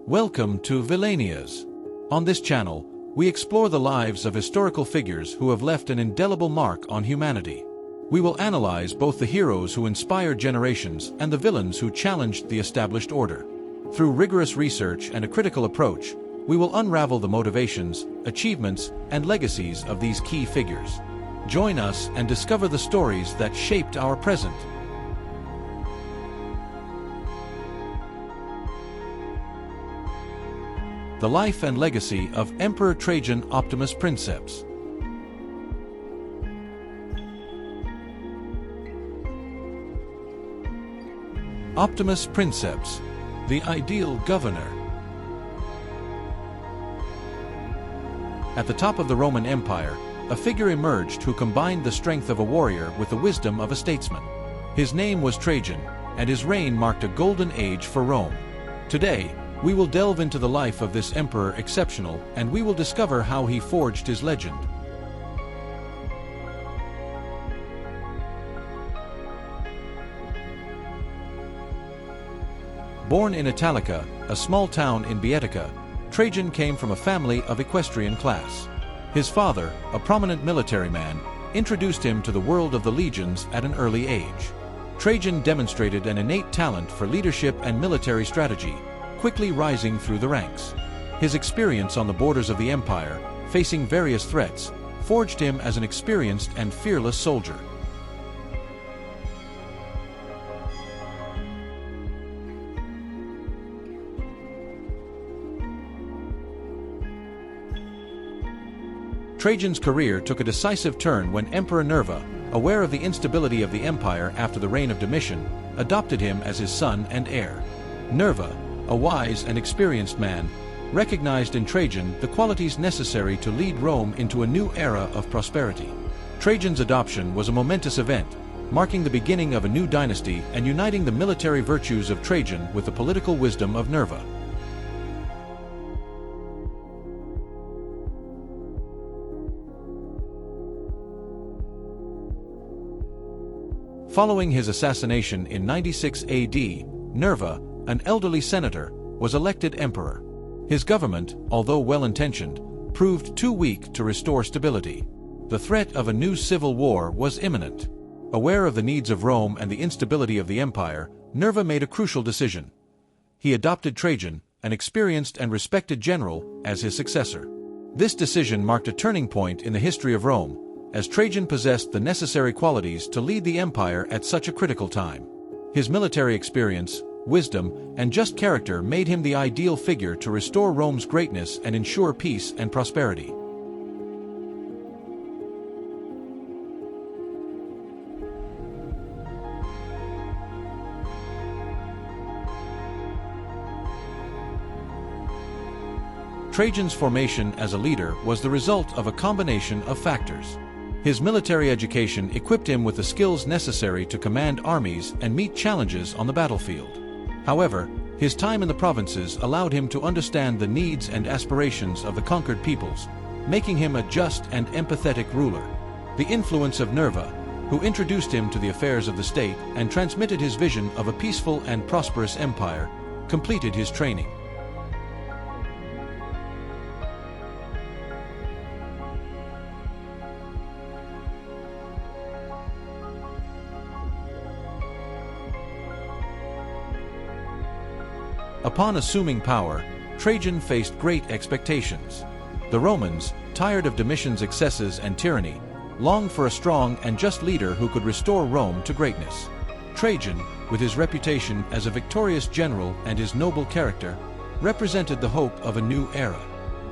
Welcome to Villanias. On this channel, we explore the lives of historical figures who have left an indelible mark on humanity. We will analyze both the heroes who inspired generations and the villains who challenged the established order. Through rigorous research and a critical approach, we will unravel the motivations, achievements, and legacies of these key figures. Join us and discover the stories that shaped our present. The life and legacy of Emperor Trajan Optimus Princeps. Optimus Princeps, the ideal governor. At the top of the Roman Empire, a figure emerged who combined the strength of a warrior with the wisdom of a statesman. His name was Trajan, and his reign marked a golden age for Rome. Today, we will delve into the life of this emperor exceptional, and we will discover how he forged his legend. Born in Italica, a small town in Boeotia, Trajan came from a family of equestrian class. His father, a prominent military man, introduced him to the world of the legions at an early age. Trajan demonstrated an innate talent for leadership and military strategy, quickly rising through the ranks. His experience on the borders of the empire, facing various threats, forged him as an experienced and fearless soldier. Trajan's career took a decisive turn when Emperor Nerva, aware of the instability of the empire after the reign of Domitian, adopted him as his son and heir. Nerva, a wise and experienced man, recognized in Trajan the qualities necessary to lead Rome into a new era of prosperity. Trajan's adoption was a momentous event, marking the beginning of a new dynasty and uniting the military virtues of Trajan with the political wisdom of Nerva. Following his assassination in 96 AD, Nerva, an elderly senator, was elected emperor. His government, although well-intentioned, proved too weak to restore stability. The threat of a new civil war was imminent. Aware of the needs of Rome and the instability of the empire, Nerva made a crucial decision. He adopted Trajan, an experienced and respected general, as his successor. This decision marked a turning point in the history of Rome, as Trajan possessed the necessary qualities to lead the empire at such a critical time. His military experience, wisdom, and just character made him the ideal figure to restore Rome's greatness and ensure peace and prosperity. Trajan's formation as a leader was the result of a combination of factors. His military education equipped him with the skills necessary to command armies and meet challenges on the battlefield. However, his time in the provinces allowed him to understand the needs and aspirations of the conquered peoples, making him a just and empathetic ruler. The influence of Nerva, who introduced him to the affairs of the state and transmitted his vision of a peaceful and prosperous empire, completed his training. Upon assuming power, Trajan faced great expectations. The Romans, tired of Domitian's excesses and tyranny, longed for a strong and just leader who could restore Rome to greatness. Trajan, with his reputation as a victorious general and his noble character, represented the hope of a new era.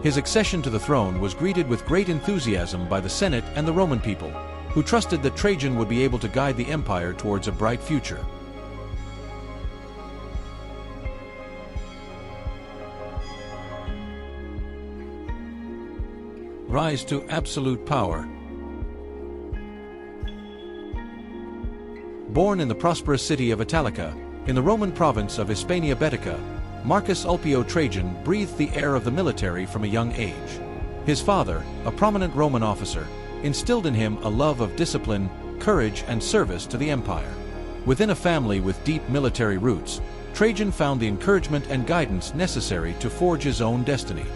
His accession to the throne was greeted with great enthusiasm by the Senate and the Roman people, who trusted that Trajan would be able to guide the empire towards a bright future. Rise to absolute power. Born in the prosperous city of Italica, in the Roman province of Hispania Baetica, Marcus Ulpio Trajan breathed the air of the military from a young age. His father, a prominent Roman officer, instilled in him a love of discipline, courage, and service to the empire. Within a family with deep military roots, Trajan found the encouragement and guidance necessary to forge his own destiny.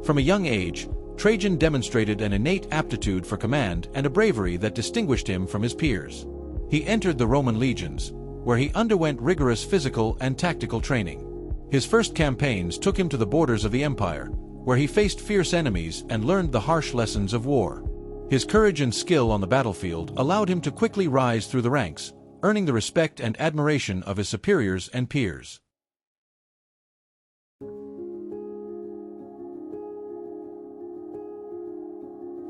From a young age, Trajan demonstrated an innate aptitude for command and a bravery that distinguished him from his peers. He entered the Roman legions, where he underwent rigorous physical and tactical training. His first campaigns took him to the borders of the empire, where he faced fierce enemies and learned the harsh lessons of war. His courage and skill on the battlefield allowed him to quickly rise through the ranks, earning the respect and admiration of his superiors and peers.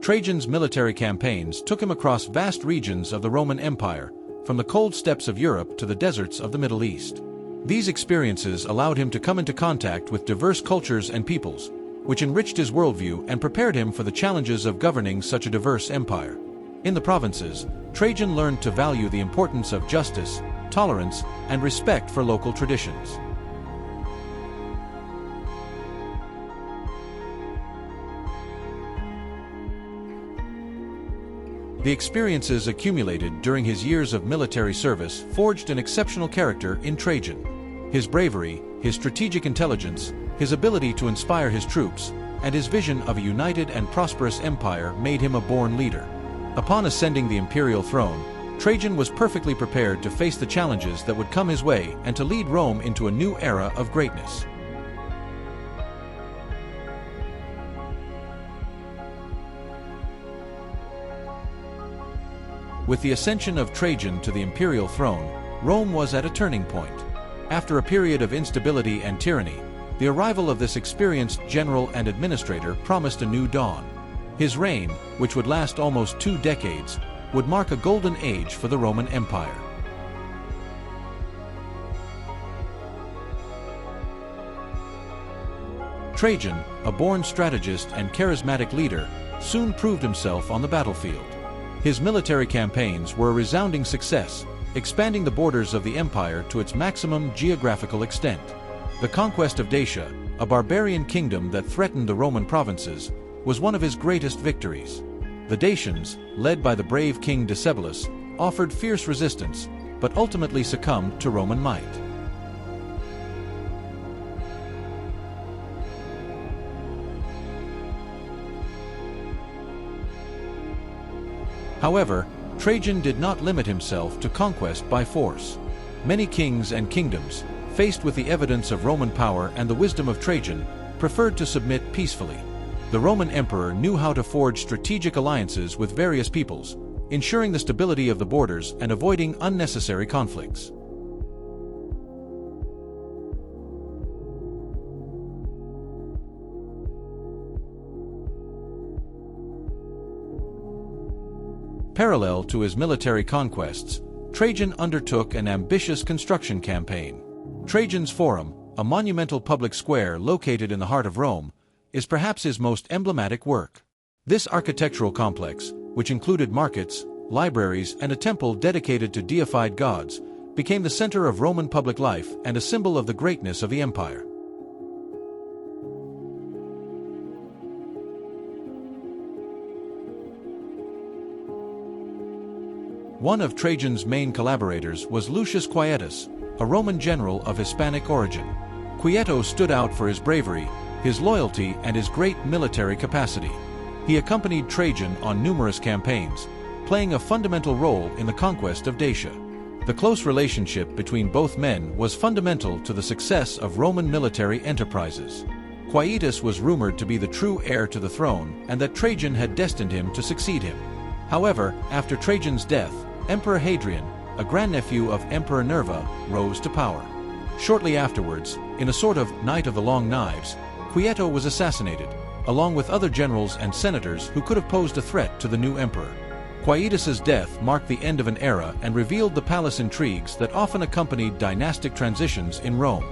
Trajan's military campaigns took him across vast regions of the Roman Empire, from the cold steppes of Europe to the deserts of the Middle East. These experiences allowed him to come into contact with diverse cultures and peoples, which enriched his worldview and prepared him for the challenges of governing such a diverse empire. In the provinces, Trajan learned to value the importance of justice, tolerance, and respect for local traditions. The experiences accumulated during his years of military service forged an exceptional character in Trajan. His bravery, his strategic intelligence, his ability to inspire his troops, and his vision of a united and prosperous empire made him a born leader. Upon ascending the imperial throne, Trajan was perfectly prepared to face the challenges that would come his way and to lead Rome into a new era of greatness. With the ascension of Trajan to the imperial throne, Rome was at a turning point. After a period of instability and tyranny, the arrival of this experienced general and administrator promised a new dawn. His reign, which would last almost 2 decades, would mark a golden age for the Roman Empire. Trajan, a born strategist and charismatic leader, soon proved himself on the battlefield. His military campaigns were a resounding success, expanding the borders of the empire to its maximum geographical extent. The conquest of Dacia, a barbarian kingdom that threatened the Roman provinces, was one of his greatest victories. The Dacians, led by the brave King Decebalus, offered fierce resistance, but ultimately succumbed to Roman might. However, Trajan did not limit himself to conquest by force. Many kings and kingdoms, faced with the evidence of Roman power and the wisdom of Trajan, preferred to submit peacefully. The Roman emperor knew how to forge strategic alliances with various peoples, ensuring the stability of the borders and avoiding unnecessary conflicts. Parallel to his military conquests, Trajan undertook an ambitious construction campaign. Trajan's Forum, a monumental public square located in the heart of Rome, is perhaps his most emblematic work. This architectural complex, which included markets, libraries, and a temple dedicated to deified gods, became the center of Roman public life and a symbol of the greatness of the empire. One of Trajan's main collaborators was Lucius Quietus, a Roman general of Hispanic origin. Quieto stood out for his bravery, his loyalty, and his great military capacity. He accompanied Trajan on numerous campaigns, playing a fundamental role in the conquest of Dacia. The close relationship between both men was fundamental to the success of Roman military enterprises. Quietus was rumored to be the true heir to the throne and that Trajan had destined him to succeed him. However, after Trajan's death, Emperor Hadrian, a grandnephew of Emperor Nerva, rose to power. Shortly afterwards, in a sort of Night of the Long Knives, Quieto was assassinated, along with other generals and senators who could have posed a threat to the new emperor. Quietus's death marked the end of an era and revealed the palace intrigues that often accompanied dynastic transitions in Rome.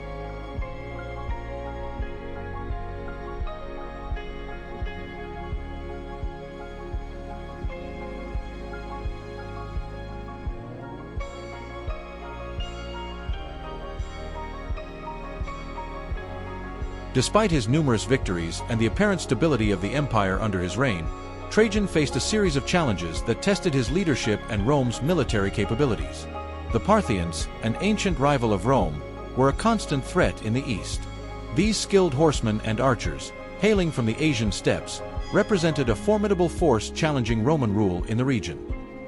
Despite his numerous victories and the apparent stability of the empire under his reign, Trajan faced a series of challenges that tested his leadership and Rome's military capabilities. The Parthians, an ancient rival of Rome, were a constant threat in the east. These skilled horsemen and archers, hailing from the Asian steppes, represented a formidable force challenging Roman rule in the region.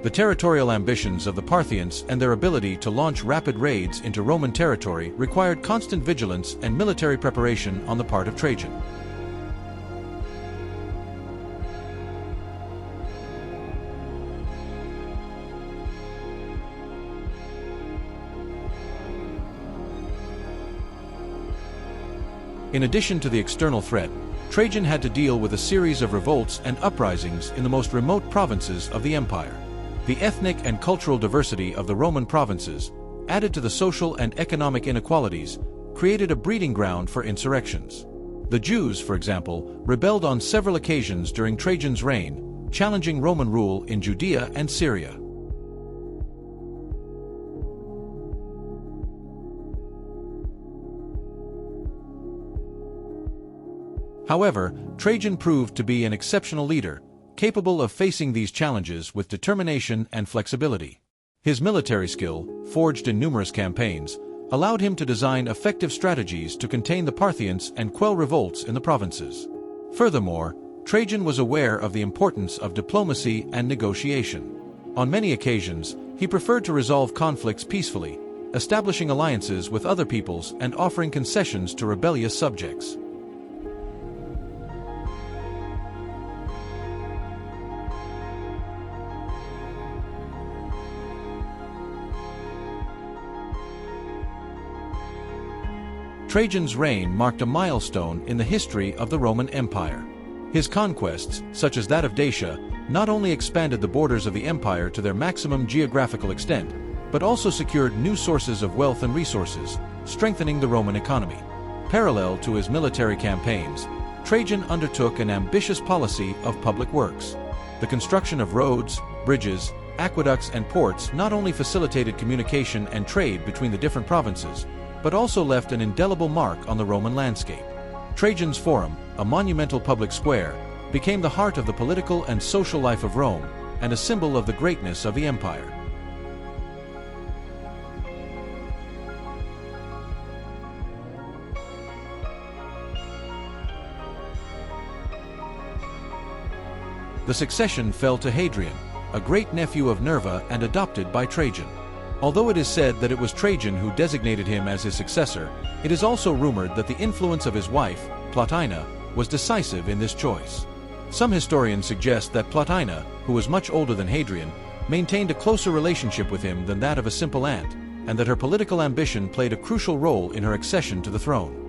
The territorial ambitions of the Parthians and their ability to launch rapid raids into Roman territory required constant vigilance and military preparation on the part of Trajan. In addition to the external threat, Trajan had to deal with a series of revolts and uprisings in the most remote provinces of the empire. The ethnic and cultural diversity of the Roman provinces, added to the social and economic inequalities, created a breeding ground for insurrections. The Jews, for example, rebelled on several occasions during Trajan's reign, challenging Roman rule in Judea and Syria. However, Trajan proved to be an exceptional leader, capable of facing these challenges with determination and flexibility. His military skill, forged in numerous campaigns, allowed him to design effective strategies to contain the Parthians and quell revolts in the provinces. Furthermore, Trajan was aware of the importance of diplomacy and negotiation. On many occasions, he preferred to resolve conflicts peacefully, establishing alliances with other peoples and offering concessions to rebellious subjects. Trajan's reign marked a milestone in the history of the Roman Empire. His conquests, such as that of Dacia, not only expanded the borders of the empire to their maximum geographical extent, but also secured new sources of wealth and resources, strengthening the Roman economy. Parallel to his military campaigns, Trajan undertook an ambitious policy of public works. The construction of roads, bridges, aqueducts, and ports not only facilitated communication and trade between the different provinces, but also left an indelible mark on the Roman landscape. Trajan's Forum, a monumental public square, became the heart of the political and social life of Rome, and a symbol of the greatness of the empire. The succession fell to Hadrian, a great-nephew of Nerva and adopted by Trajan. Although it is said that it was Trajan who designated him as his successor, it is also rumored that the influence of his wife, Plotina, was decisive in this choice. Some historians suggest that Plotina, who was much older than Hadrian, maintained a closer relationship with him than that of a simple aunt, and that her political ambition played a crucial role in her accession to the throne.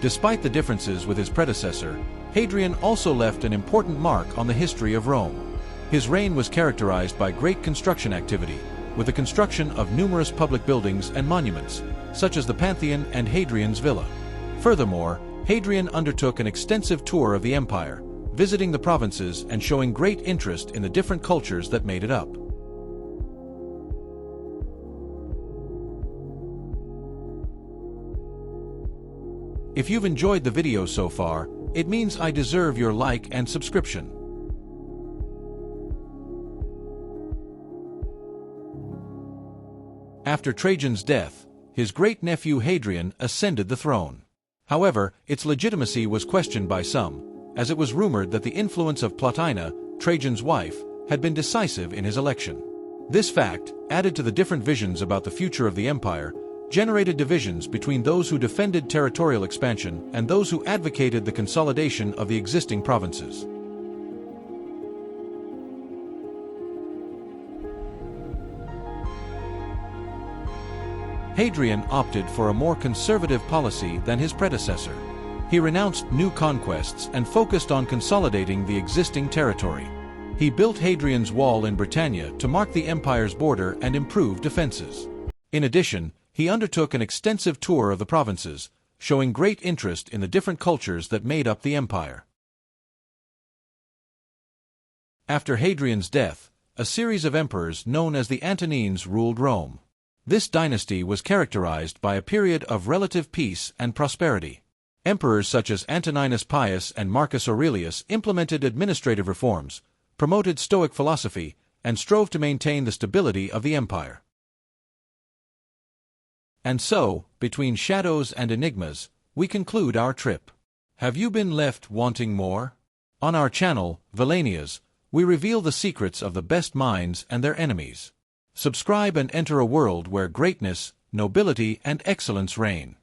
Despite the differences with his predecessor, Hadrian also left an important mark on the history of Rome. His reign was characterized by great construction activity, with the construction of numerous public buildings and monuments, such as the Pantheon and Hadrian's Villa. Furthermore, Hadrian undertook an extensive tour of the empire, visiting the provinces and showing great interest in the different cultures that made it up. If you've enjoyed the video so far, it means I deserve your like and subscription. After Trajan's death, his great-nephew Hadrian ascended the throne. However, its legitimacy was questioned by some, as it was rumored that the influence of Plotina, Trajan's wife, had been decisive in his election. This fact, added to the different visions about the future of the empire, generated divisions between those who defended territorial expansion and those who advocated the consolidation of the existing provinces. Hadrian opted for a more conservative policy than his predecessor. He renounced new conquests and focused on consolidating the existing territory. He built Hadrian's Wall in Britannia to mark the empire's border and improve defenses. In addition, he undertook an extensive tour of the provinces, showing great interest in the different cultures that made up the empire. After Hadrian's death, a series of emperors known as the Antonines ruled Rome. This dynasty was characterized by a period of relative peace and prosperity. Emperors such as Antoninus Pius and Marcus Aurelius implemented administrative reforms, promoted Stoic philosophy, and strove to maintain the stability of the empire. And so, between shadows and enigmas, we conclude our trip. Have you been left wanting more? On our channel, Villanias, we reveal the secrets of the best minds and their enemies. Subscribe and enter a world where greatness, nobility, and excellence reign.